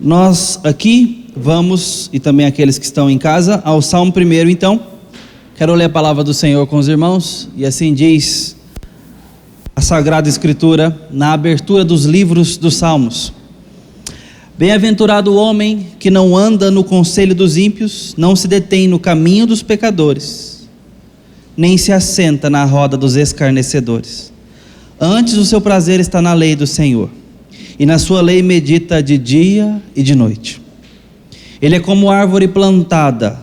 Nós aqui vamos, e também aqueles que estão em casa, ao Salmo 1. Então, quero ler a palavra do Senhor com os irmãos, e assim diz a Sagrada Escritura na abertura dos livros dos Salmos: Bem-aventurado o homem que não anda no conselho dos ímpios, não se detém no caminho dos pecadores, nem se assenta na roda dos escarnecedores. Antes o seu prazer está na lei do Senhor, e na sua lei medita de dia e de noite. Ele é como árvore plantada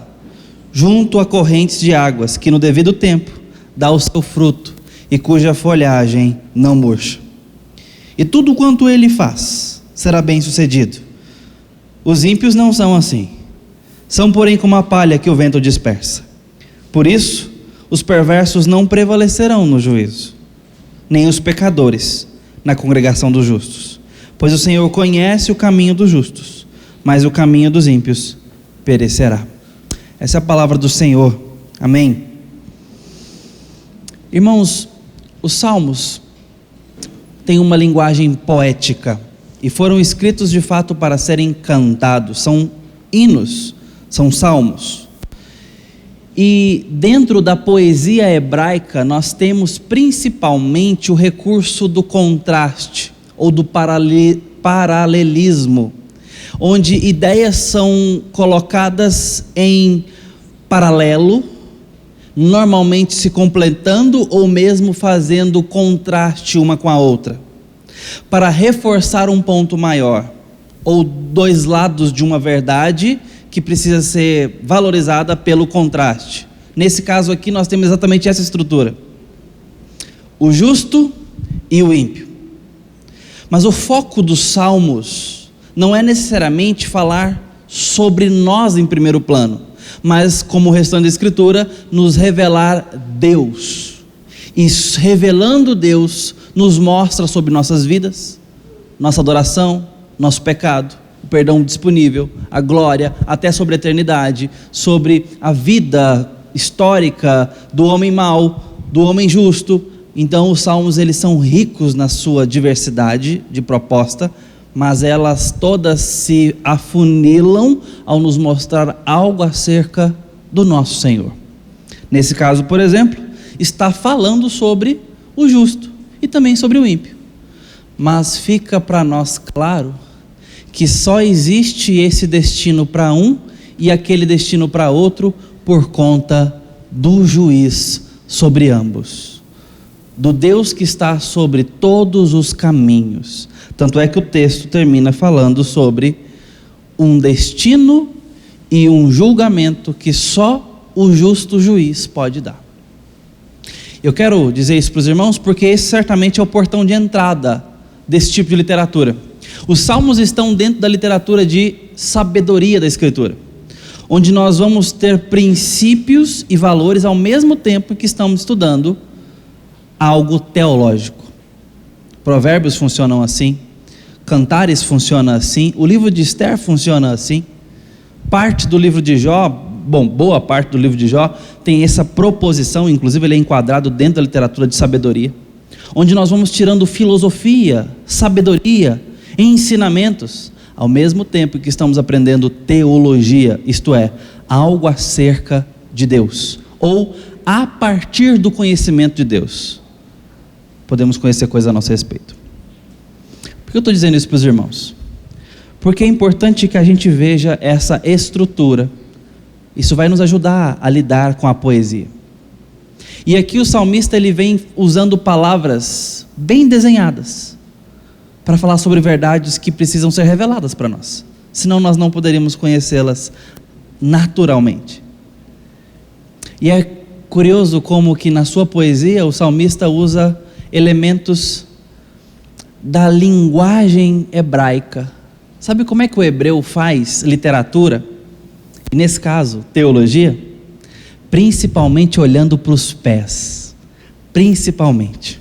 junto a correntes de águas, que no devido tempo dá o seu fruto, e cuja folhagem não murcha. E tudo quanto ele faz será bem sucedido. Os ímpios não são assim, são porém como a palha que o vento dispersa. Por isso, os perversos não prevalecerão no juízo, nem os pecadores na congregação dos justos. Pois o Senhor conhece o caminho dos justos, mas o caminho dos ímpios perecerá. Essa é a palavra do Senhor. Amém. Irmãos, os salmos têm uma linguagem poética e foram escritos de fato para serem cantados. São hinos, são salmos. E dentro da poesia hebraica nós temos principalmente o recurso do contraste ou do paralelismo, onde ideias são colocadas em paralelo, normalmente se completando ou mesmo fazendo contraste uma com a outra, para reforçar um ponto maior, ou dois lados de uma verdade que precisa ser valorizada pelo contraste. Nesse caso aqui nós temos exatamente essa estrutura: o justo e o ímpio. Mas o foco dos salmos não é necessariamente falar sobre nós em primeiro plano, mas, como o restante da Escritura, nos revelar Deus. E revelando Deus, nos mostra sobre nossas vidas, nossa adoração, nosso pecado, o perdão disponível, a glória, até sobre a eternidade, sobre a vida histórica do homem mau, do homem justo. Então os salmos, eles são ricos na sua diversidade de proposta, mas elas todas se afunilam ao nos mostrar algo acerca do nosso Senhor. Nesse caso, por exemplo, está falando sobre o justo e também sobre o ímpio, mas fica para nós claro que só existe esse destino para um e aquele destino para outro por conta do juiz sobre ambos, do Deus que está sobre todos os caminhos. Tanto é que o texto termina falando sobre um destino e um julgamento que só o justo juiz pode dar. Eu quero dizer isso para os irmãos porque esse certamente é o portão de entrada desse tipo de literatura. Os salmos estão dentro da literatura de sabedoria da Escritura, onde nós vamos ter princípios e valores ao mesmo tempo que estamos estudando algo teológico. Provérbios funcionam assim, Cantares funciona assim, o livro de Esther funciona assim, parte do livro de Jó, boa parte do livro de Jó tem essa proposição, inclusive ele é enquadrado dentro da literatura de sabedoria, onde nós vamos tirando filosofia, sabedoria, ensinamentos, ao mesmo tempo que estamos aprendendo teologia, isto é, algo acerca de Deus, ou a partir do conhecimento de Deus, podemos conhecer coisas a nosso respeito. Por que eu estou dizendo isso para os irmãos? Porque é importante que a gente veja essa estrutura. Isso vai nos ajudar a lidar com a poesia. E aqui o salmista, ele vem usando palavras bem desenhadas para falar sobre verdades que precisam ser reveladas para nós, senão nós não poderíamos conhecê-las naturalmente. E é curioso como que na sua poesia o salmista usa elementos da linguagem hebraica. Sabe como é que o hebreu faz literatura? E nesse caso, teologia? Principalmente olhando para os pés. Principalmente.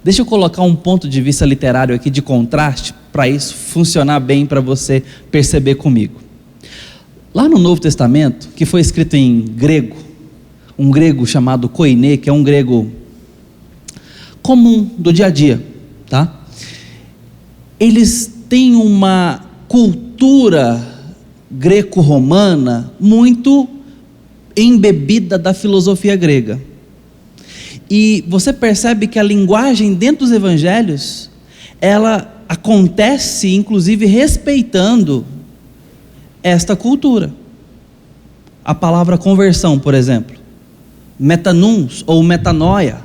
Deixa eu colocar um ponto de vista literário aqui de contraste, para isso funcionar bem para você perceber comigo. Lá no Novo Testamento, que foi escrito em grego, um grego chamado koiné, que é um grego comum do dia a dia, tá? Eles têm uma cultura cultura greco-romana muito embebida da filosofia grega. E você percebe que a linguagem dentro dos evangelhos, ela acontece inclusive respeitando esta cultura. A palavra conversão, por exemplo, metanuns ou metanoia,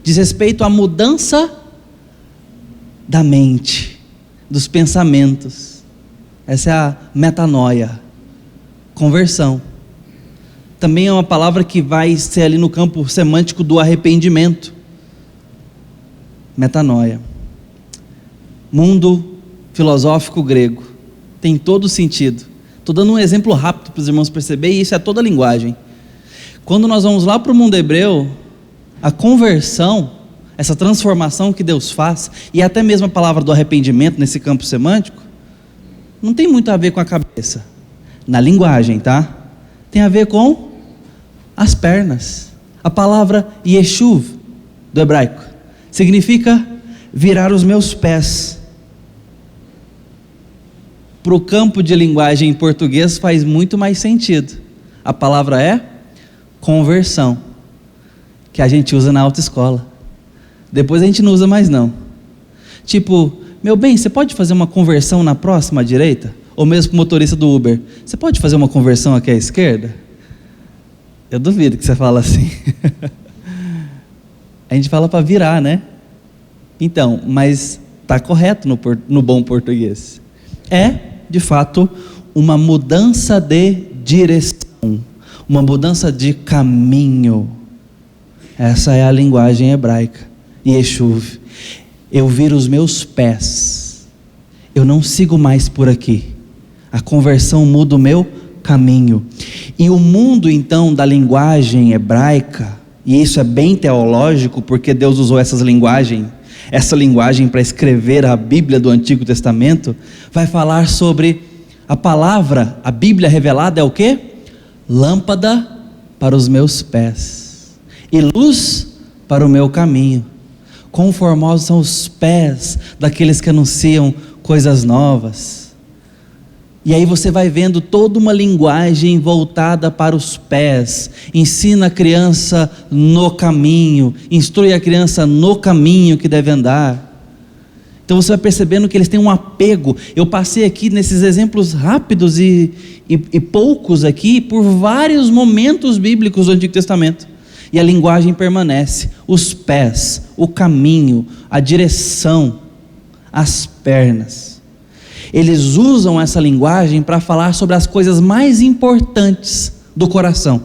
diz respeito à mudança da mente, dos pensamentos. Essa é a metanoia, conversão. Também é uma palavra que vai ser ali no campo semântico do arrependimento. Metanoia. Mundo filosófico grego. Tem todo sentido. Estou dando um exemplo rápido para os irmãos perceberem, e isso é toda a linguagem. Quando nós vamos lá para o mundo hebreu, a conversão, essa transformação que Deus faz, e até mesmo a palavra do arrependimento nesse campo semântico, não tem muito a ver com a cabeça, na linguagem, tá? Tem a ver com as pernas. A palavra yeshuv, do hebraico, significa virar os meus pés. Para o campo de linguagem em português faz muito mais sentido. A palavra é conversão, que a gente usa na autoescola. Depois a gente não usa mais não. Tipo, meu bem, você pode fazer uma conversão na próxima à direita? Ou mesmo para o motorista do Uber, você pode fazer uma conversão aqui à esquerda? Eu duvido que você fala assim. A gente fala para virar, né? Então, mas está correto no bom português. É, de fato, uma mudança de direção, uma mudança de caminho. Essa é a linguagem hebraica. Yeshuv. Eu viro os meus pés. Eu não sigo mais por aqui. A conversão muda o meu caminho. E o mundo então da linguagem hebraica, e isso é bem teológico, porque Deus usou essa linguagem para escrever a Bíblia do Antigo Testamento, vai falar sobre a palavra, a Bíblia revelada é o quê? Lâmpada para os meus pés e luz para o meu caminho. Quão formosos são os pés daqueles que anunciam coisas novas. E aí você vai vendo toda uma linguagem voltada para os pés. Ensina a criança no caminho, instrui a criança no caminho que deve andar. Então você vai percebendo que eles têm um apego. Eu passei aqui nesses exemplos rápidos e poucos aqui, por vários momentos bíblicos do Antigo Testamento. E a linguagem permanece. Os pés, o caminho, a direção, as pernas. Eles usam essa linguagem para falar sobre as coisas mais importantes do coração.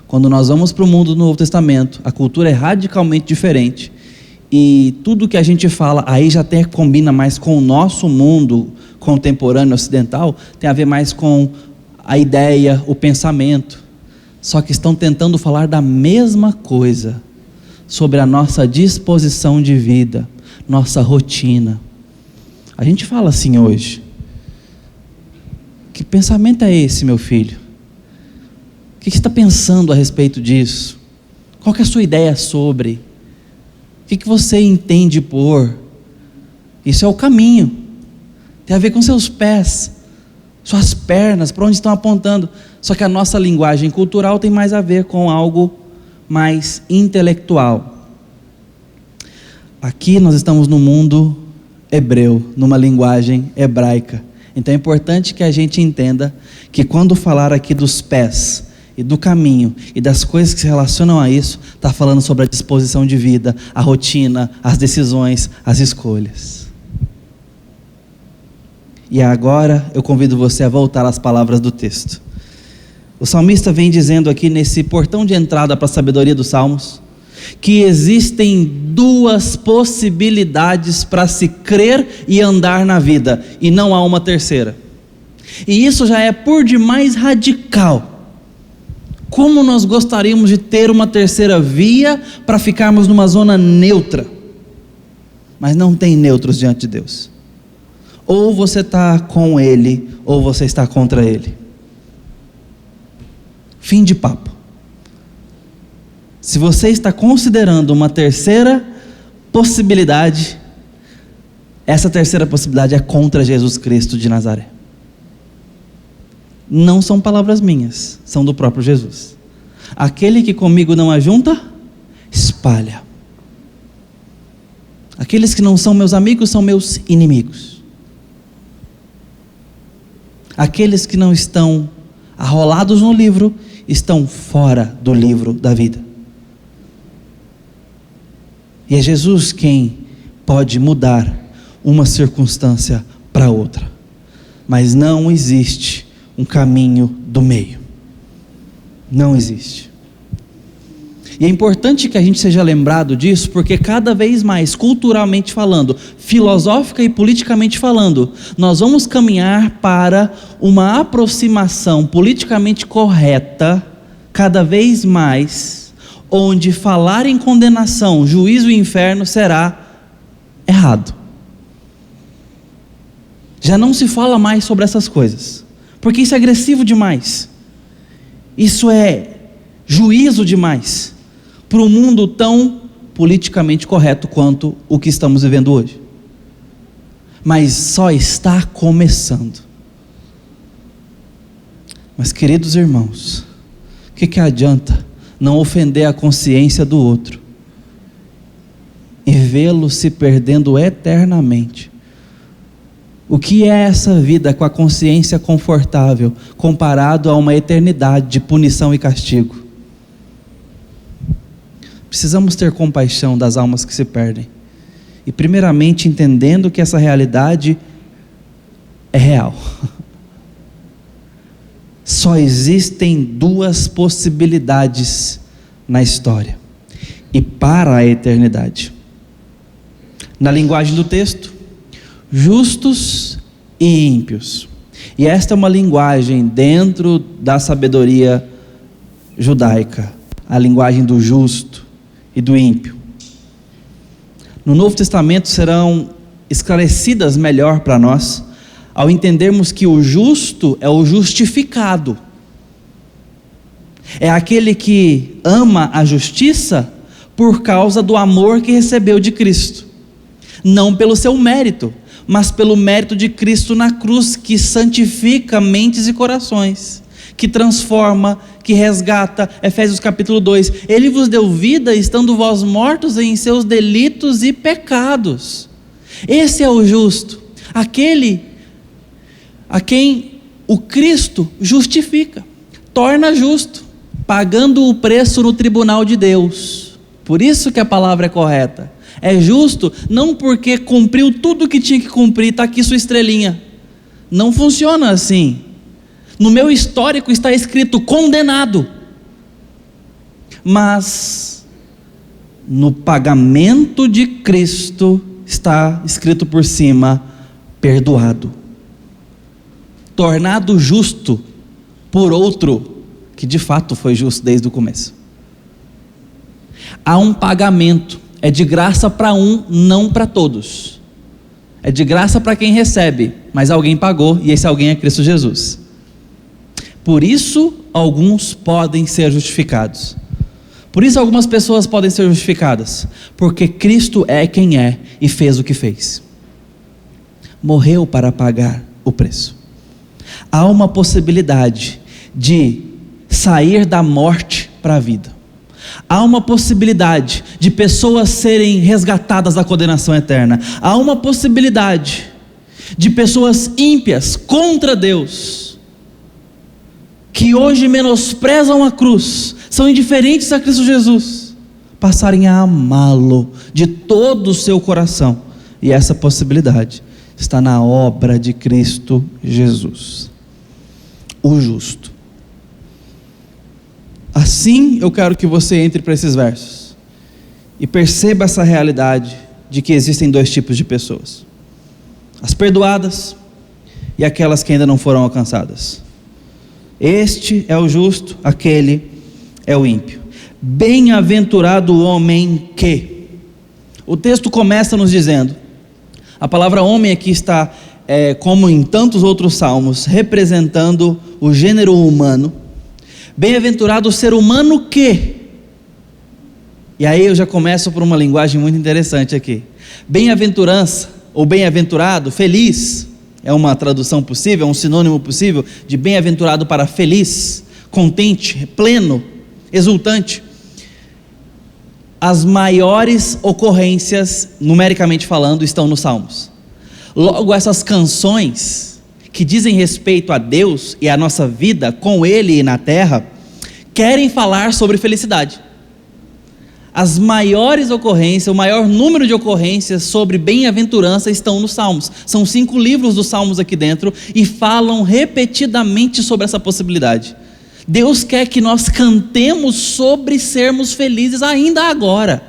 Quando nós vamos para o mundo do Novo Testamento, a cultura é radicalmente diferente. E tudo que a gente fala aí já até combina mais com o nosso mundo contemporâneo ocidental, tem a ver mais com a ideia, o pensamento. Só que estão tentando falar da mesma coisa, sobre a nossa disposição de vida, nossa rotina. A gente fala assim hoje. Que pensamento é esse, meu filho? O que você está pensando a respeito disso? Qual que é a sua ideia sobre? O que você entende por? Isso é o caminho. Tem a ver com seus pés, suas pernas, para onde estão apontando. Só que a nossa linguagem cultural tem mais a ver com algo mais intelectual. Aqui nós estamos no mundo hebreu, numa linguagem hebraica. Então é importante que a gente entenda que quando falar aqui dos pés e do caminho e das coisas que se relacionam a isso, está falando sobre a disposição de vida, a rotina, as decisões, as escolhas. E agora eu convido você a voltar às palavras do texto. O salmista vem dizendo aqui nesse portão de entrada para a sabedoria dos salmos, que existem duas possibilidades para se crer e andar na vida, e não há uma terceira. E isso já é por demais radical. Como nós gostaríamos de ter uma terceira via para ficarmos numa zona neutra, mas não tem neutros diante de Deus. Ou você está com Ele, ou você está contra Ele. Fim de papo. Se você está considerando uma terceira possibilidade, Essa terceira possibilidade é contra Jesus Cristo de Nazaré. Não são palavras minhas, são do próprio Jesus. Aquele que comigo não ajunta, espalha. Aqueles que não são meus amigos são meus inimigos. Aqueles que não estão arrolados no livro estão fora do livro da vida. E é Jesus quem pode mudar uma circunstância para outra. Mas não existe um caminho do meio. Não existe. E é importante que a gente seja lembrado disso, porque cada vez mais, culturalmente falando, filosófica e politicamente falando, nós vamos caminhar para uma aproximação politicamente correta, cada vez mais, onde falar em condenação, juízo e inferno será errado. Já não se fala mais sobre essas coisas, porque isso é agressivo demais, isso é juízo demais, para um mundo tão politicamente correto quanto o que estamos vivendo hoje. Mas só está começando. Mas, queridos irmãos, o que adianta não ofender a consciência do outro e vê-lo se perdendo eternamente? O que é essa vida com a consciência confortável comparado a uma eternidade de punição e castigo? Precisamos ter compaixão das almas que se perdem. E primeiramente entendendo que essa realidade é real. Só existem duas possibilidades na história e para a eternidade. Na linguagem do texto, justos e ímpios. E esta é uma linguagem dentro da sabedoria judaica, a linguagem do justo e do ímpio. No Novo Testamento serão esclarecidas melhor para nós, ao entendermos que o justo é o justificado, é aquele que ama a justiça por causa do amor que recebeu de Cristo, não pelo seu mérito, mas pelo mérito de Cristo na cruz, que santifica mentes e corações, que transforma, que resgata. Efésios capítulo 2, Ele vos deu vida estando vós mortos em seus delitos e pecados. Esse é o justo, aquele a quem o Cristo justifica, torna justo, pagando o preço no tribunal de Deus. Por isso que a palavra é correta. É justo não porque cumpriu tudo o que tinha que cumprir, está aqui sua estrelinha. Não funciona assim. No meu histórico está escrito condenado, mas no pagamento de Cristo está escrito por cima, perdoado, tornado justo por outro que de fato foi justo desde o começo. Há um pagamento, é de graça para um, não para todos. É de graça para quem recebe, mas alguém pagou, e esse alguém é Cristo Jesus. Por isso, alguns podem ser justificados. Por isso, algumas pessoas podem ser justificadas. Porque Cristo é quem é e fez o que fez. Morreu para pagar o preço. Há uma possibilidade de sair da morte para a vida. Há uma possibilidade de pessoas serem resgatadas da condenação eterna. Há uma possibilidade de pessoas ímpias contra Deus, que hoje menosprezam a cruz, são indiferentes a Cristo Jesus, passarem a amá-lo de todo o seu coração. E essa possibilidade está na obra de Cristo Jesus, o justo. Assim eu quero que você entre para esses versos e perceba essa realidade de que existem dois tipos de pessoas: as perdoadas e aquelas que ainda não foram alcançadas. Este é o justo, aquele é o ímpio. Bem-aventurado o homem que... O texto começa nos dizendo, a palavra homem aqui está, como em tantos outros salmos, representando o gênero humano. Bem-aventurado o ser humano que... E aí eu já começo por uma linguagem muito interessante aqui. Bem-aventurança ou bem-aventurado, feliz, é uma tradução possível, é um sinônimo possível de bem-aventurado para feliz, contente, pleno, exultante. As maiores ocorrências, numericamente falando, estão nos Salmos. Logo, essas canções que dizem respeito a Deus e a nossa vida com Ele e na terra, querem falar sobre felicidade. As maiores ocorrências, o maior número de ocorrências sobre bem-aventurança estão nos Salmos. São 5 livros dos Salmos aqui dentro e falam repetidamente sobre essa possibilidade. Deus quer que nós cantemos sobre sermos felizes ainda agora.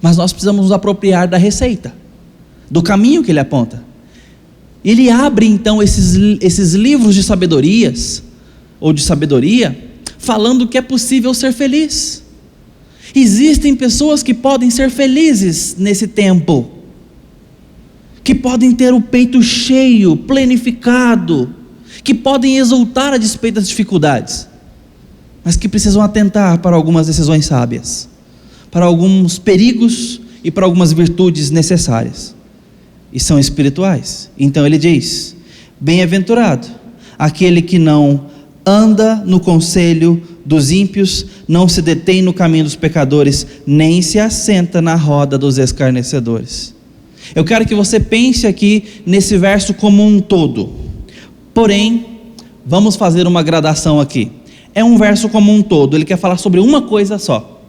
Mas nós precisamos nos apropriar da receita, do caminho que Ele aponta. Ele abre então esses livros de sabedorias, ou de sabedoria, falando que é possível ser feliz. Existem pessoas que podem ser felizes nesse tempo, que podem ter o peito cheio, plenificado, que podem exultar a despeito das dificuldades, mas que precisam atentar para algumas decisões sábias, para alguns perigos e para algumas virtudes necessárias, e são espirituais. Então ele diz: bem-aventurado aquele que não anda no conselho dos ímpios, não se detém no caminho dos pecadores, nem se assenta na roda dos escarnecedores. Eu quero que você pense aqui nesse verso como um todo, porém, vamos fazer uma gradação aqui. É um verso como um todo, ele quer falar sobre uma coisa só,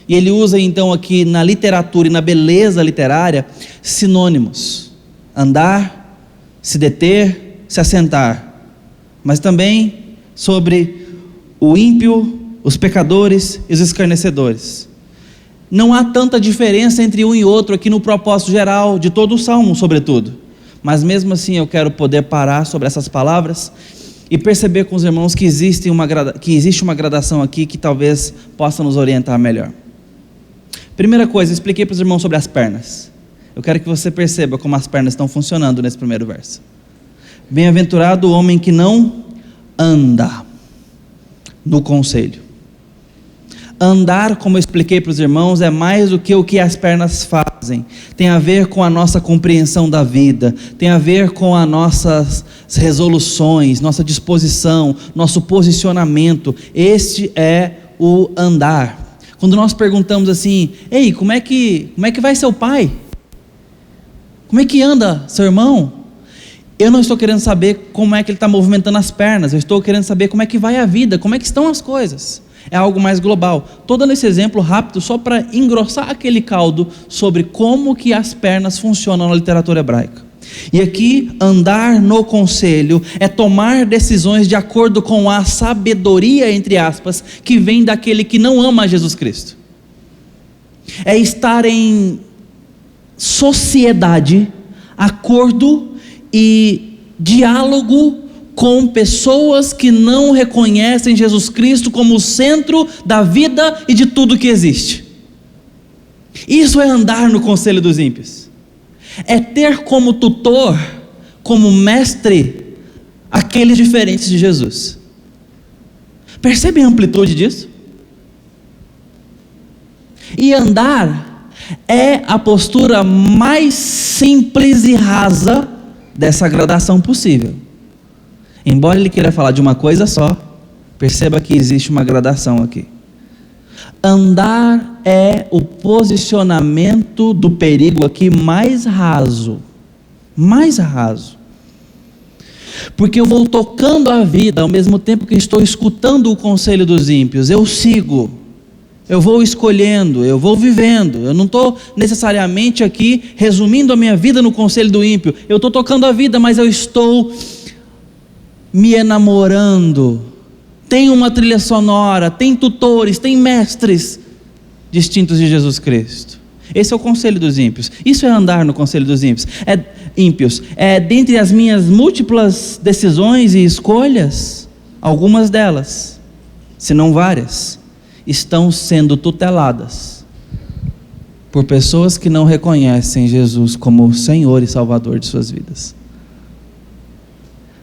e ele usa então aqui na literatura e na beleza literária, sinônimos: andar, se deter, se assentar, mas também sobre o ímpio, os pecadores e os escarnecedores. Não há tanta diferença entre um e outro aqui no propósito geral de todo o Salmo, sobretudo, mas mesmo assim eu quero poder parar sobre essas palavras e perceber com os irmãos que existe uma gradação aqui que talvez possa nos orientar melhor. Primeira coisa, expliquei para os irmãos sobre as pernas. Eu quero que você perceba como as pernas estão funcionando nesse primeiro verso. Bem-aventurado o homem que não anda no conselho. Andar, como eu expliquei para os irmãos, é mais do que o que as pernas fazem. Tem a ver com a nossa compreensão da vida, tem a ver com as nossas resoluções, nossa disposição, nosso posicionamento. Este é o andar. Quando nós perguntamos assim: ei, como é que vai seu pai? Como é que anda seu irmão? Eu não estou querendo saber como é que ele está movimentando as pernas, eu estou querendo saber como é que vai a vida, como é que estão as coisas. É algo mais global. Estou dando esse exemplo rápido só para engrossar aquele caldo sobre como que as pernas funcionam na literatura hebraica. E aqui, andar no conselho é tomar decisões de acordo com a sabedoria, entre aspas, que vem daquele que não ama Jesus Cristo. É estar em sociedade, acordo e diálogo com pessoas que não reconhecem Jesus Cristo como o centro da vida e de tudo que existe. Isso é andar no conselho dos ímpios. É ter como tutor, como mestre, aqueles diferentes de Jesus. Percebem a amplitude disso? E andar é a postura mais simples e rasa dessa gradação possível. Embora ele queira falar de uma coisa só, perceba que existe uma gradação aqui. Andar é o posicionamento do perigo aqui mais raso. Mais raso. Porque eu vou tocando a vida ao mesmo tempo que estou escutando o conselho dos ímpios. Eu sigo. Eu vou escolhendo, eu vou vivendo. Eu não estou necessariamente aqui resumindo a minha vida no conselho do ímpio. Eu estou tocando a vida, mas eu estou me enamorando. Tem uma trilha sonora, tem tutores, tem mestres distintos de Jesus Cristo. Esse é o conselho dos ímpios. Isso é andar no conselho dos ímpios. Dentre as minhas múltiplas decisões e escolhas, algumas delas, se não várias, estão sendo tuteladas por pessoas que não reconhecem Jesus como o Senhor e Salvador de suas vidas.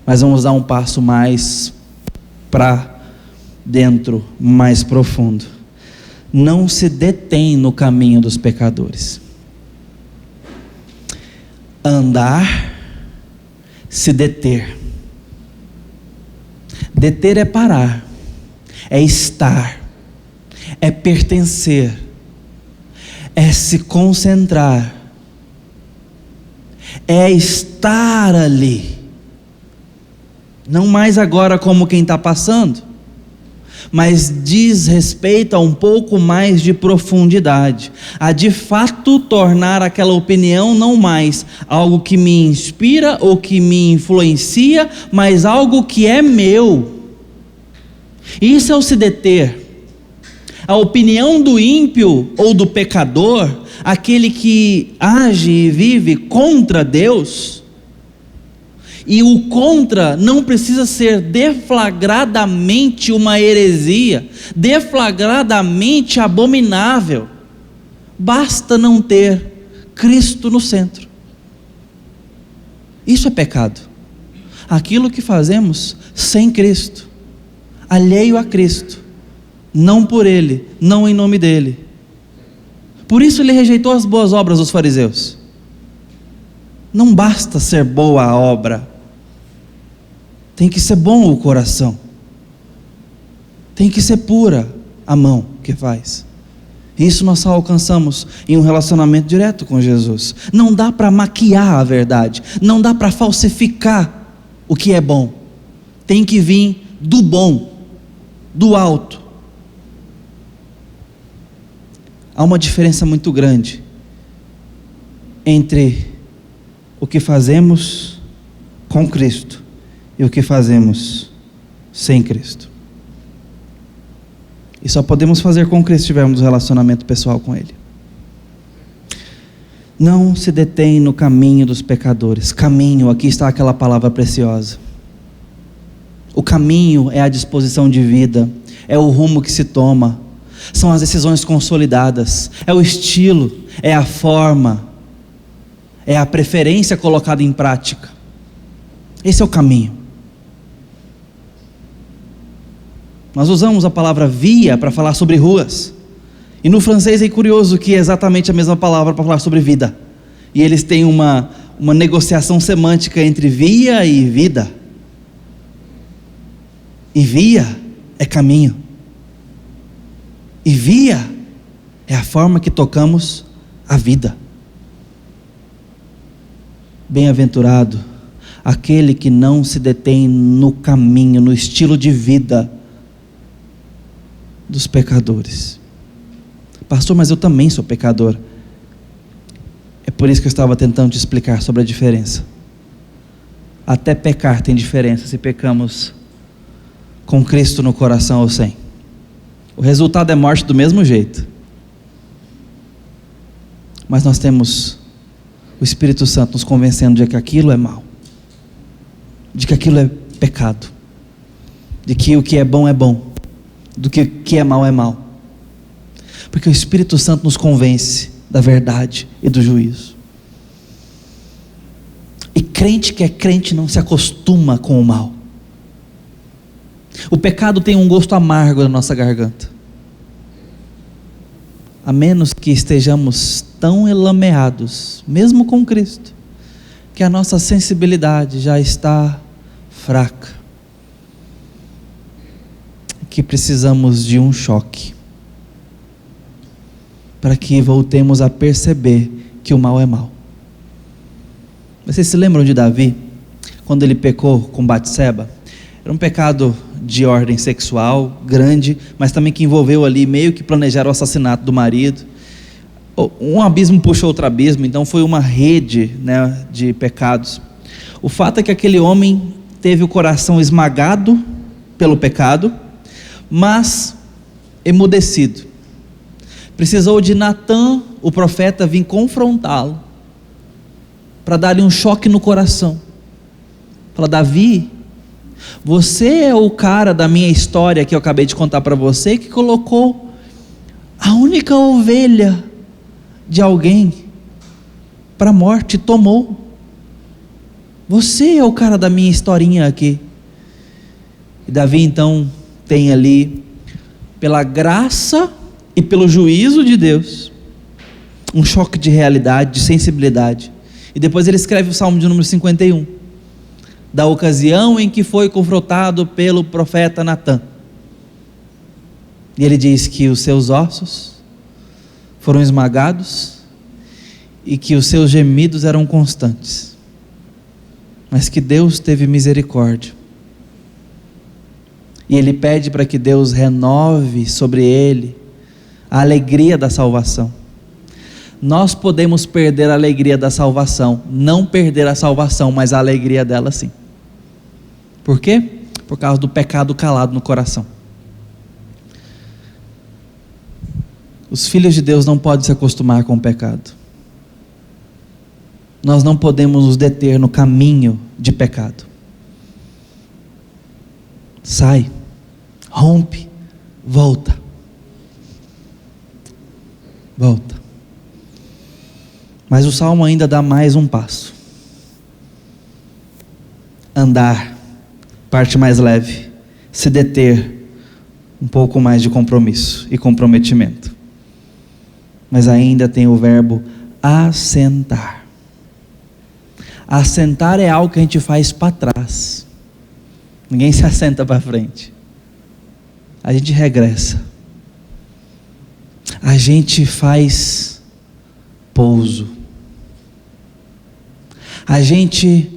Mas vamos dar um passo mais para dentro, mais profundo. Não se detém no caminho dos pecadores. Andar, se deter. Deter é parar, é estar, é pertencer, é se concentrar, é estar ali. Não mais agora como quem está passando, mas diz respeito a um pouco mais de profundidade, a de fato tornar aquela opinião não mais algo que me inspira ou que me influencia, mas algo que é meu. Isso é o se deter. A opinião do ímpio ou do pecador, aquele que age e vive contra Deus, e o contra não precisa ser deflagradamente uma heresia, deflagradamente abominável. Basta não ter Cristo no centro. Isso é pecado. Aquilo que fazemos sem Cristo, alheio a Cristo, não por Ele, não em nome dEle. Por isso Ele rejeitou as boas obras dos fariseus. Não basta ser boa a obra, tem que ser bom o coração, tem que ser pura a mão que faz. Isso nós só alcançamos em um relacionamento direto com Jesus. Não dá para maquiar a verdade, não dá para falsificar o que é bom. Tem que vir do bom, do alto. Há uma diferença muito grande entre o que fazemos com Cristo e o que fazemos sem Cristo. E só podemos fazer com Cristo se tivermos um relacionamento pessoal com Ele. Não se detém no caminho dos pecadores. Caminho, aqui está aquela palavra preciosa. O caminho é a disposição de vida, é o rumo que se toma, são as decisões consolidadas, é o estilo, é a forma, é a preferência colocada em prática. Esse é o caminho. Nós usamos a palavra via para falar sobre ruas, e no francês é curioso que é exatamente a mesma palavra para falar sobre vida, e eles têm uma negociação semântica entre via e vida. E via é caminho, e via é a forma que tocamos a vida. Bem-aventurado aquele que não se detém no caminho, no estilo de vida dos pecadores. Pastor, mas eu também sou pecador. É por isso que eu estava tentando te explicar sobre a diferença. Até pecar tem diferença se pecamos com Cristo no coração ou sem. O resultado é morte do mesmo jeito. Mas nós temos o Espírito Santo nos convencendo de que aquilo é mal, de que aquilo é pecado, de que o que é bom, do que o que é mal, porque o Espírito Santo nos convence da verdade e do juízo. E crente que é crente não se acostuma com o mal. O pecado tem um gosto amargo na nossa garganta, a menos que estejamos tão elameados, mesmo com Cristo, que a nossa sensibilidade já está fraca, que precisamos de um choque, para que voltemos a perceber que o mal é mal. Vocês se lembram de Davi, quando ele pecou com Batseba? Era um pecado de ordem sexual, grande, mas também que envolveu ali, meio que planejar o assassinato do marido. Um abismo puxou outro abismo, então foi uma rede, né, de pecados. O fato é que aquele homem teve o coração esmagado pelo pecado, mas emudecido. Precisou de Natã, o profeta, vir confrontá-lo, para dar-lhe um choque no coração. Fala: Davi, você é o cara da minha história que eu acabei de contar para você, que colocou a única ovelha de alguém para a morte, tomou. Você é o cara da minha historinha aqui. E Davi então tem ali, pela graça e pelo juízo de Deus, um choque de realidade, de sensibilidade, E depois ele escreve o Salmo de número 51, da ocasião em que foi confrontado pelo profeta Natã. E ele diz que os seus ossos foram esmagados e que os seus gemidos eram constantes, mas que Deus teve misericórdia. E ele pede para que Deus renove sobre ele a alegria da salvação. Nós podemos perder a alegria da salvação, não perder a salvação, mas a alegria dela sim. Por quê? Por causa do pecado calado no coração. Os filhos de Deus não podem se acostumar com o pecado. Nós não podemos nos deter no caminho de pecado. Sai, rompe, volta. Volta. Mas o Salmo ainda dá mais um passo. Andar, parte mais leve. Se deter, um pouco mais de compromisso e comprometimento. Mas ainda tem o verbo assentar. Assentar é algo que a gente faz para trás. Ninguém se assenta para frente. A gente regressa. A gente faz pouso. A gente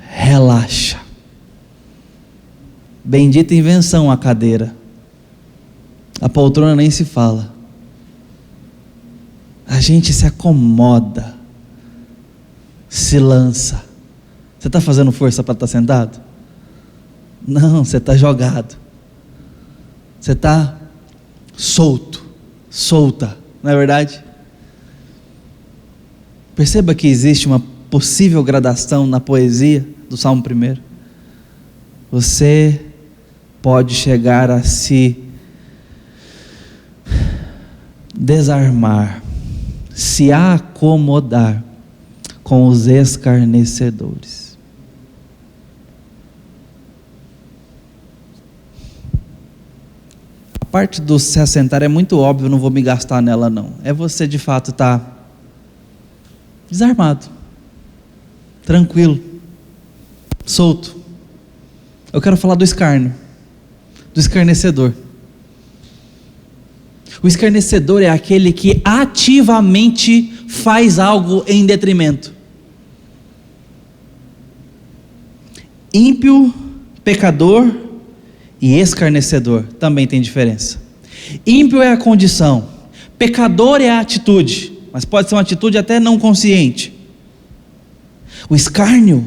relaxa. Bendita invenção a cadeira. A poltrona nem se fala. A gente se acomoda. Se lança. Você está fazendo força para estar sentado? Não, você está jogado. Você está solto, solta, não é verdade? Perceba que existe uma possível gradação na poesia do Salmo 1. Você pode chegar a se desarmar, se acomodar com os escarnecedores. A parte do se assentar é muito óbvio, não vou me gastar nela não. É você de fato estar desarmado, tranquilo, solto. Eu quero falar do escárnio, do escarnecedor. O escarnecedor é aquele que ativamente faz algo em detrimento. Ímpio, pecador e escarnecedor também tem diferença. Ímpio é a condição, pecador é a atitude, mas pode ser uma atitude até não consciente. O escárnio,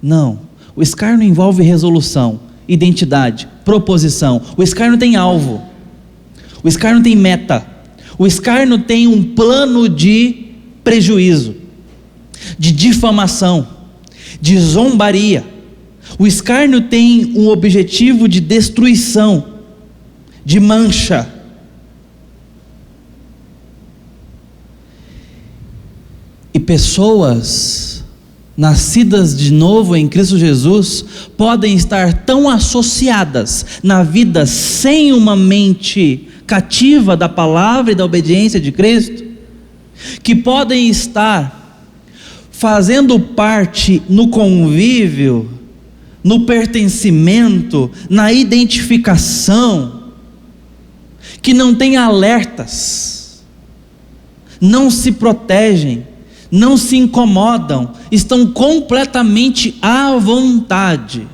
não. O escárnio envolve resolução, identidade, proposição. O escárnio tem alvo. O escárnio tem meta. O escárnio tem um plano de prejuízo, de difamação, de zombaria. O escárnio tem um objetivo de destruição, de mancha. E pessoas nascidas de novo em Cristo Jesus podem estar tão associadas na vida sem uma mente cativa da palavra e da obediência de Cristo, que podem estar fazendo parte no convívio, no pertencimento, na identificação, que não tem alertas, não se protegem, não se incomodam, estão completamente à vontade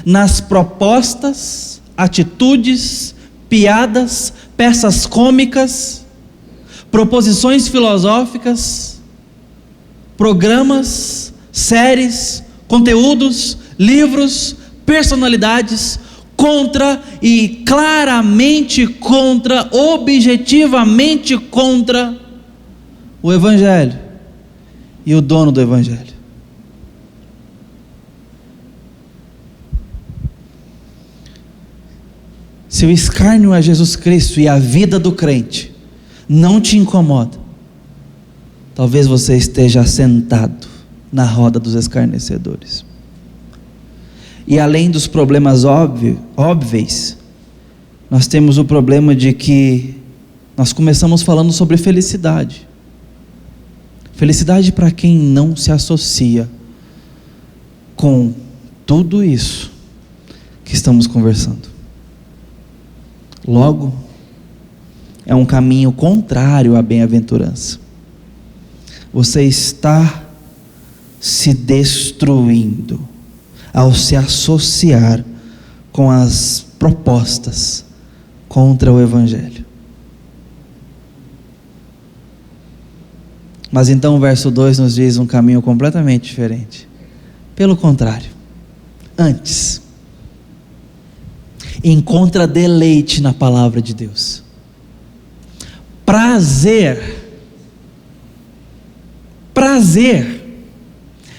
nas propostas, atitudes, piadas, peças cômicas, proposições filosóficas, programas, séries, conteúdos, livros, personalidades, contra e claramente contra, objetivamente contra o Evangelho e o dono do Evangelho. Se o escárnio a Jesus Cristo e a vida do crente não te incomoda, talvez você esteja assentado na roda dos escarnecedores. E além dos problemas óbvios, nós temos o problema de que nós começamos falando sobre felicidade. Felicidade para quem não se associa com tudo isso que estamos conversando. Logo, é um caminho contrário à bem-aventurança. Você está se destruindo ao se associar com as propostas contra o Evangelho. Mas então o verso 2 nos diz um caminho completamente diferente. Pelo contrário, antes, encontra deleite na palavra de Deus, prazer.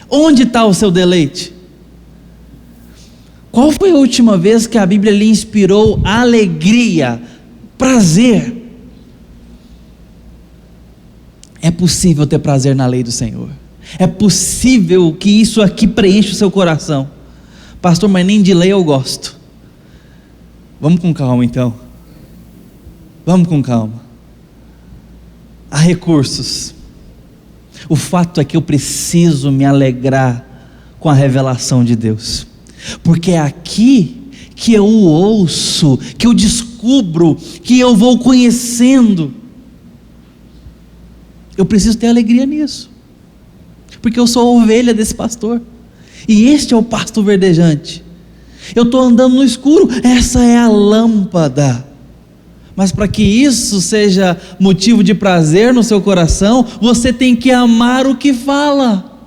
Onde está o seu deleite? Qual foi a última vez que a Bíblia lhe inspirou alegria, prazer? É possível ter prazer na lei do Senhor. É possível que isso aqui preencha o seu coração. Pastor, mas nem de lei eu gosto. Vamos com calma então. Vamos com calma. Há recursos. O fato é que eu preciso me alegrar com a revelação de Deus, porque é aqui que eu ouço, que eu descubro, que eu vou conhecendo. Eu preciso ter alegria nisso, porque eu sou a ovelha desse pastor, e este é o pasto verdejante. Eu estou andando no escuro, essa é a lâmpada. Mas para que isso seja motivo de prazer no seu coração, você tem que amar o que fala.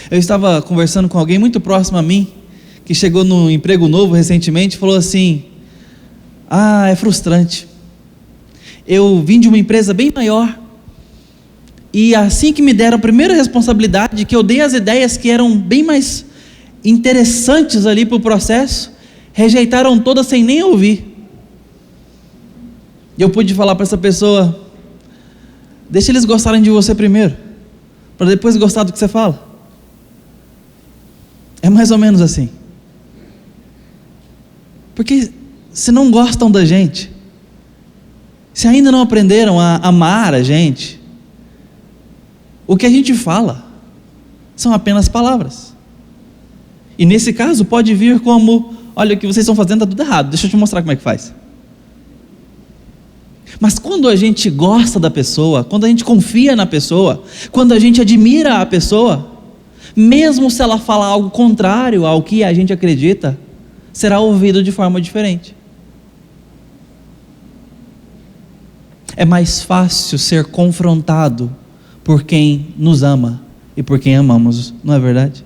Eu estava conversando com alguém muito próximo a mim, que chegou no emprego novo recentemente, e falou assim: é frustrante. Eu vim de uma empresa bem maior, e assim que me deram a primeira responsabilidade, que eu dei as ideias que eram bem mais interessantes ali para o processo, rejeitaram todas sem nem ouvir. E eu pude falar para essa pessoa: deixa eles gostarem de você primeiro, para depois gostar do que você fala. É mais ou menos assim. Porque se não gostam da gente, se ainda não aprenderam a amar a gente, o que a gente fala são apenas palavras. E nesse caso pode vir como: olha, o que vocês estão fazendo está tudo errado, deixa eu te mostrar como é que faz. Mas quando a gente gosta da pessoa, quando a gente confia na pessoa, quando a gente admira a pessoa, mesmo se ela falar algo contrário ao que a gente acredita, será ouvido de forma diferente. É mais fácil ser confrontado por quem nos ama e por quem amamos, não é verdade?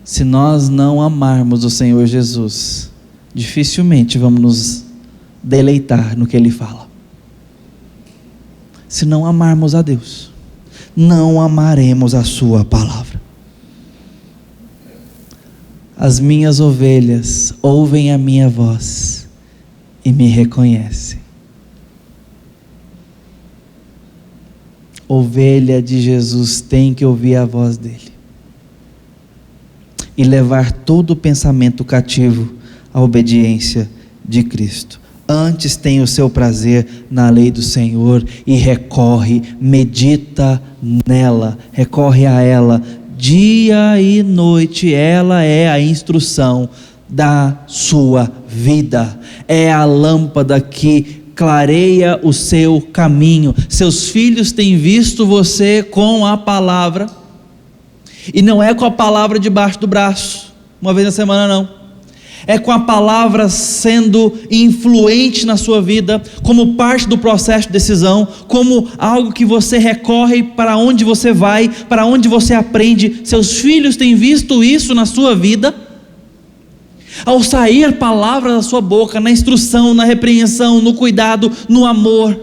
Se nós não amarmos o Senhor Jesus, dificilmente vamos nos deleitar no que Ele fala. Se não amarmos a Deus, não amaremos a Sua palavra. As minhas ovelhas ouvem a minha voz e me reconhecem. Ovelha de Jesus tem que ouvir a voz dEle e levar todo o pensamento cativo à obediência de Cristo. Antes tem o seu prazer na lei do Senhor e recorre, medita nela, recorre a ela dia e noite. Ela é a instrução da sua vida, é a lâmpada que clareia o seu caminho. Seus filhos têm visto você com a palavra, e não é com a palavra debaixo do braço, uma vez na semana não, é com a palavra sendo influente na sua vida, como parte do processo de decisão, como algo que você recorre para onde você vai, para onde você aprende. Seus filhos têm visto isso na sua vida, ao sair palavras da sua boca, na instrução, na repreensão, no cuidado, no amor,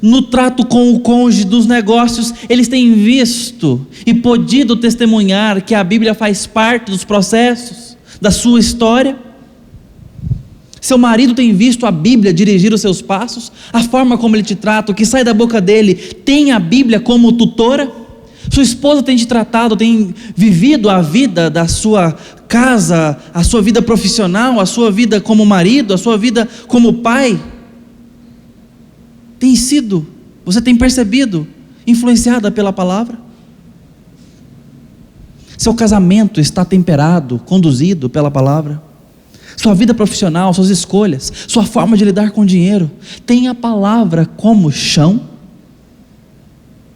no trato com o cônjuge, dos negócios. Eles têm visto e podido testemunhar que a Bíblia faz parte dos processos da sua história. Seu marido tem visto a Bíblia dirigir os seus passos, a forma como ele te trata, o que sai da boca dele tem a Bíblia como tutora. Sua esposa tem te tratado, tem vivido a vida da sua casa, a sua vida profissional, a sua vida como marido, a sua vida como pai? Tem sido, você tem percebido, influenciada pela palavra? Seu casamento está temperado, conduzido pela palavra? Sua vida profissional, suas escolhas, sua forma de lidar com o dinheiro, tem a palavra como chão?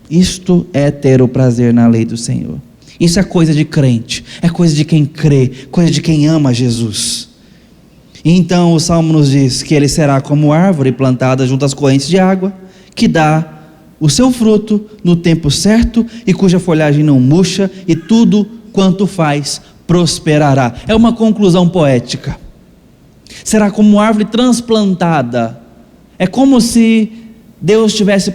Isto é ter o prazer na lei do Senhor. Isso é coisa de crente, é coisa de quem crê, coisa de quem ama Jesus. E então o Salmo nos diz que ele será como árvore plantada junto às correntes de água, que dá o seu fruto no tempo certo e cuja folhagem não murcha, e tudo quanto faz prosperará. É uma conclusão poética. Será como árvore transplantada. É como se Deus tivesse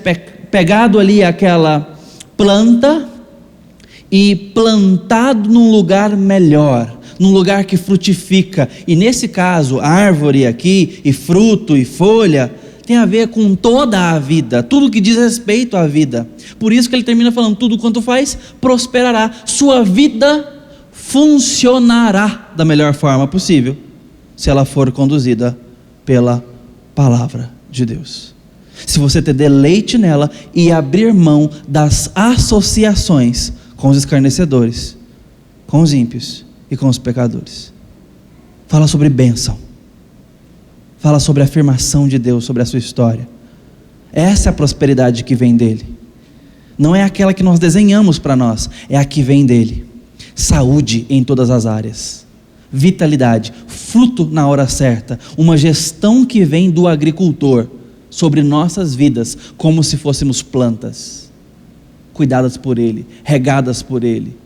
pegado ali aquela planta e plantado num lugar melhor, num lugar que frutifica. E nesse caso, árvore aqui, e fruto e folha, tem a ver com toda a vida, tudo que diz respeito à vida. Por isso que ele termina falando: tudo quanto faz prosperará. Sua vida funcionará da melhor forma possível, se ela for conduzida pela palavra de Deus. Se você ter deleite nela e abrir mão das associações com os escarnecedores, com os ímpios e com os pecadores. Fala sobre bênção. Fala sobre a afirmação de Deus sobre a sua história. Essa é a prosperidade que vem dele. Não é aquela que nós desenhamos para nós, é a que vem dele. Saúde em todas as áreas, vitalidade, fruto na hora certa, uma gestão que vem do agricultor sobre nossas vidas, como se fôssemos plantas, cuidadas por ele, regadas por ele,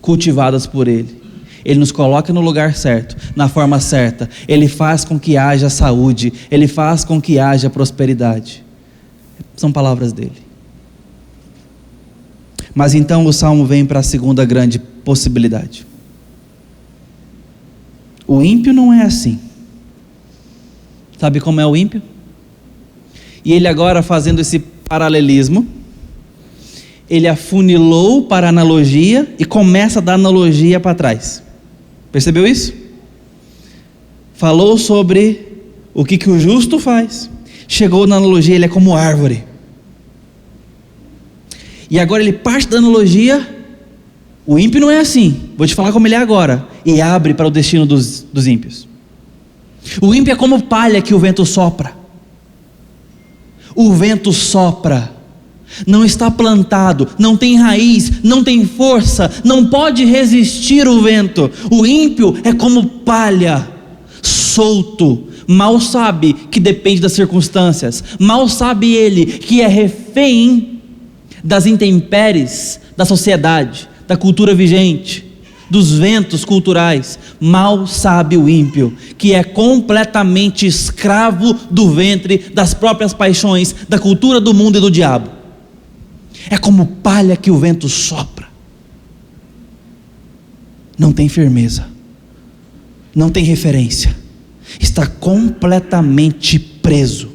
cultivadas por ele. Ele nos coloca no lugar certo, na forma certa. Ele faz com que haja saúde, ele faz com que haja prosperidade. São palavras dele. Mas então o Salmo vem para a segunda grande possibilidade. O ímpio não é assim. Sabe como é o ímpio? E ele agora, fazendo esse paralelismo, ele afunilou para a analogia e começa a dar analogia para trás. Percebeu isso? Falou sobre o que o justo faz, chegou na analogia: ele é como árvore. E agora ele parte da analogia: o ímpio não é assim, vou te falar como ele é agora, e abre para o destino dos ímpios. O ímpio é como palha que o vento sopra. O vento sopra, não está plantado, não tem raiz, não tem força, não pode resistir o vento. O ímpio é como palha, solto, mal sabe que depende das circunstâncias, mal sabe ele que é refém das intempéries da sociedade, da cultura vigente, dos ventos culturais. Mal sabe o ímpio que é completamente escravo do ventre, das próprias paixões, da cultura do mundo e do diabo. É como palha que o vento sopra. Não tem firmeza, não tem referência, está completamente preso,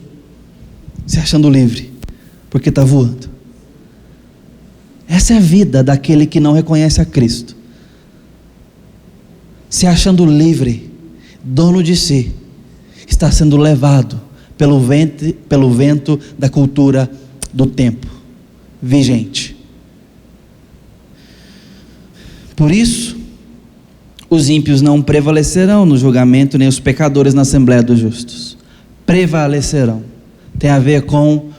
se achando livre, porque está voando. Essa é a vida daquele que não reconhece a Cristo, se achando livre, dono de si, está sendo levado pelo vento da cultura do tempo vigente. Por isso, os ímpios não prevalecerão no julgamento, nem os pecadores na assembleia dos justos. Prevalecerão tem a ver com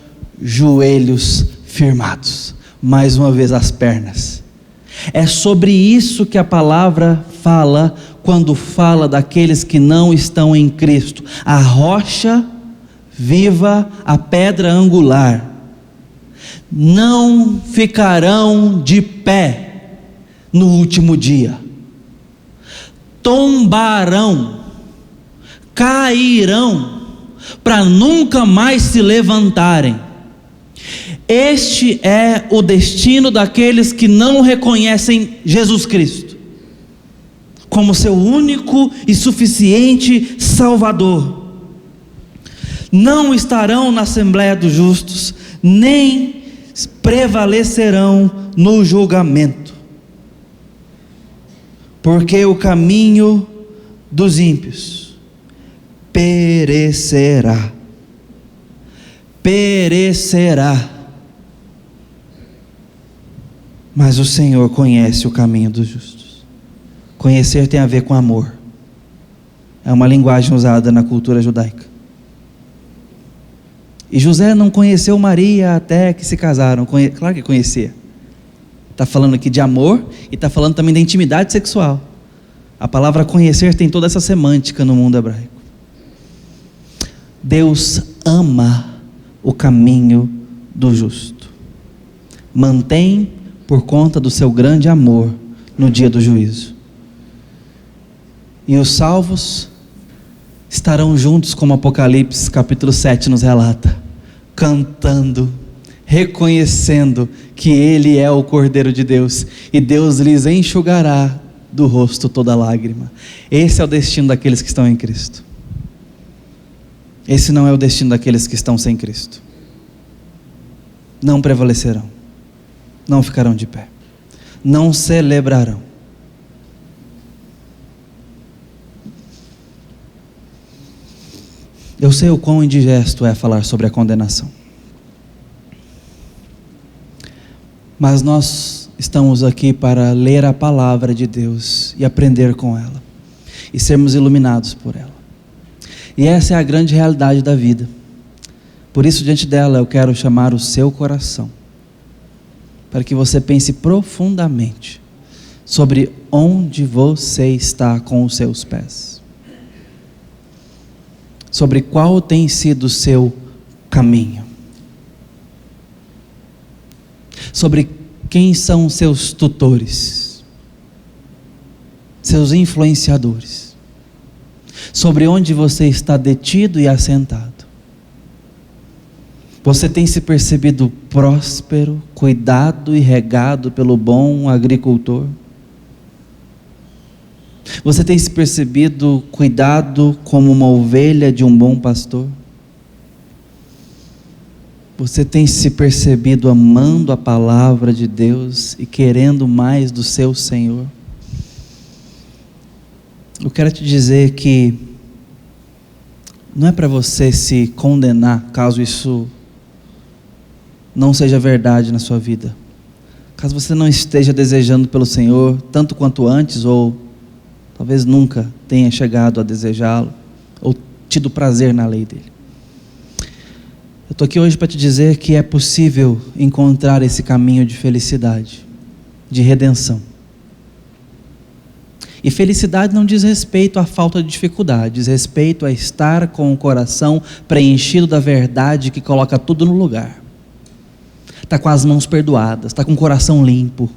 joelhos firmados. Mais uma vez, as pernas. É sobre isso que a palavra fala quando fala daqueles que não estão em Cristo. A rocha viva, a pedra angular, não ficarão de pé no último dia. Tombarão, cairão, para nunca mais se levantarem. Este é o destino daqueles que não reconhecem Jesus Cristo como seu único e suficiente Salvador. Não estarão na assembleia dos justos, nem prevalecerão no julgamento, porque o caminho dos ímpios perecerá. Perecerá. Mas o Senhor conhece o caminho dos justos. Conhecer tem a ver com amor. É uma linguagem usada na cultura judaica. E José não conheceu Maria até que se casaram. Claro que conhecia. Está falando aqui de amor e está falando também da intimidade sexual. A palavra conhecer tem toda essa semântica no mundo hebraico. Deus ama o caminho do justo. Mantém por conta do seu grande amor no dia do juízo. E os salvos estarão juntos, como Apocalipse capítulo 7 nos relata, cantando, reconhecendo que Ele é o Cordeiro de Deus, e Deus lhes enxugará do rosto toda lágrima. Esse é o destino daqueles que estão em Cristo. Esse não é o destino daqueles que estão sem Cristo. Não prevalecerão, não ficarão de pé, não celebrarão. Eu sei o quão indigesto é falar sobre a condenação, mas nós estamos aqui para ler a palavra de Deus e aprender com ela, e sermos iluminados por ela. E essa é a grande realidade da vida. Por isso, diante dela, eu quero chamar o seu coração, para que você pense profundamente sobre onde você está com os seus pés, sobre qual tem sido o seu caminho, sobre quem são seus tutores, seus influenciadores, sobre onde você está detido e assentado. Você tem se percebido próspero, cuidado e regado pelo bom agricultor? Você tem se percebido cuidado como uma ovelha de um bom pastor? Você tem se percebido amando a palavra de Deus e querendo mais do seu Senhor? Eu quero te dizer que não é para você se condenar caso isso não seja verdade na sua vida, caso você não esteja desejando pelo Senhor tanto quanto antes, ou talvez nunca tenha chegado a desejá-lo ou tido prazer na lei dele. Eu estou aqui hoje para te dizer que é possível encontrar esse caminho de felicidade, de redenção. E felicidade não diz respeito à falta de dificuldade, diz respeito a estar com o coração preenchido da verdade que coloca tudo no lugar. Está com as mãos perdoadas, está com o coração limpo,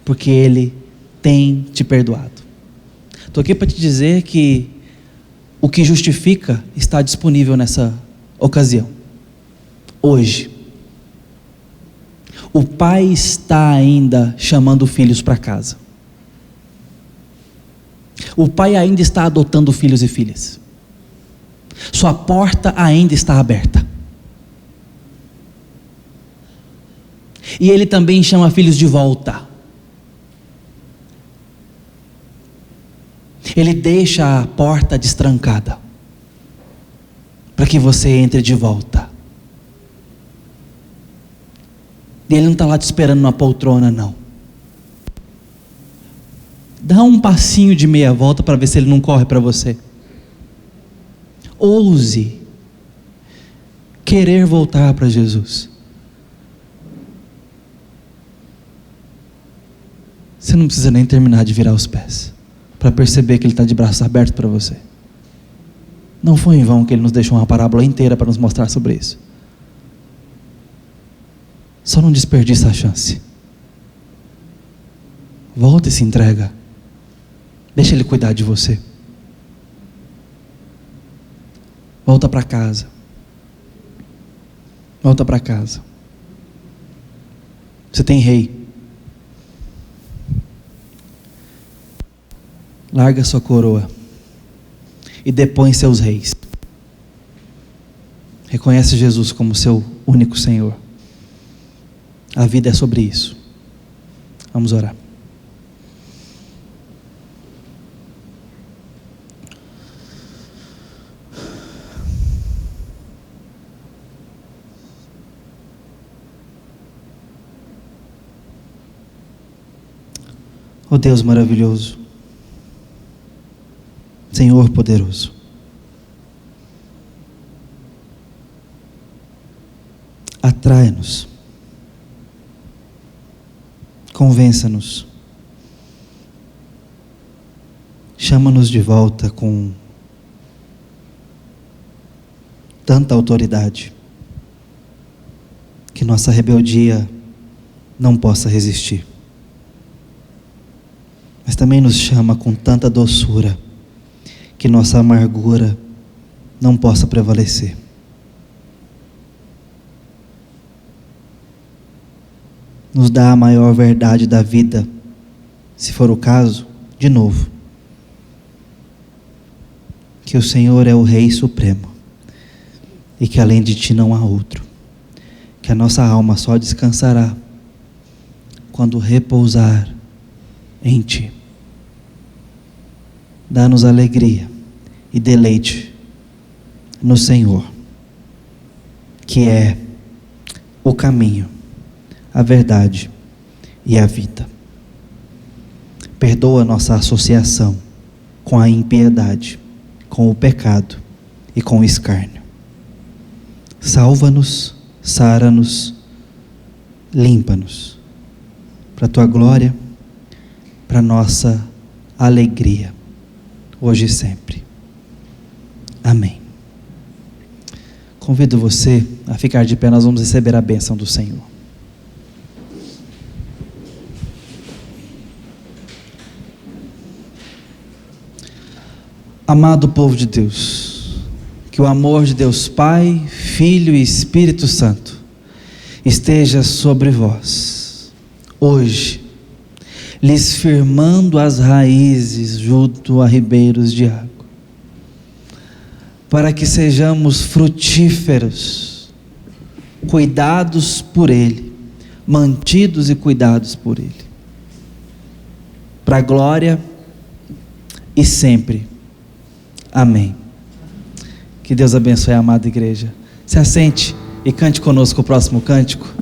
porque Ele tem te perdoado. Estou aqui para te dizer que o que justifica está disponível nessa ocasião. Hoje, o Pai está ainda chamando filhos para casa. O Pai ainda está adotando filhos e filhas. Sua porta ainda está aberta. E Ele também chama filhos de volta. Ele deixa a porta destrancada para que você entre de volta. E Ele não está lá te esperando numa poltrona, não. Dá um passinho de meia volta para ver se Ele não corre para você. Ouse querer voltar para Jesus. Você não precisa nem terminar de virar os pés para perceber que Ele está de braços abertos para você. Não foi em vão que Ele nos deixou uma parábola inteira para nos mostrar sobre isso. Só não desperdiça a chance. Volta e se entrega. Deixa Ele cuidar de você. Volta para casa. Volta para casa. Você tem rei. Larga sua coroa e depõe seus reis. Reconhece Jesus como seu único Senhor. A vida é sobre isso. Vamos orar. Ó Deus maravilhoso, Senhor poderoso, atrai-nos, convença-nos, chama-nos de volta com tanta autoridade que nossa rebeldia não possa resistir. Mas também nos chama com tanta doçura que nossa amargura não possa prevalecer. Nos dá a maior verdade da vida, se for o caso, de novo, que o Senhor é o Rei Supremo e que além de Ti não há outro, que a nossa alma só descansará quando repousar em Ti. Dá-nos alegria e deleite no Senhor, que é o caminho, a verdade e a vida. Perdoa nossa associação com a impiedade, com o pecado e com o escárnio. Salva-nos, sara-nos, limpa-nos, para a Tua glória, para nossa alegria, hoje e sempre. Amém. Convido você a ficar de pé, nós vamos receber a bênção do Senhor. Amado povo de Deus, que o amor de Deus Pai, Filho e Espírito Santo esteja sobre vós, hoje, lhes firmando as raízes junto a ribeiros de água, para que sejamos frutíferos, cuidados por Ele, mantidos e cuidados por Ele, para a glória e sempre. Amém. Que Deus abençoe a amada igreja. Se assente e cante conosco o próximo cântico.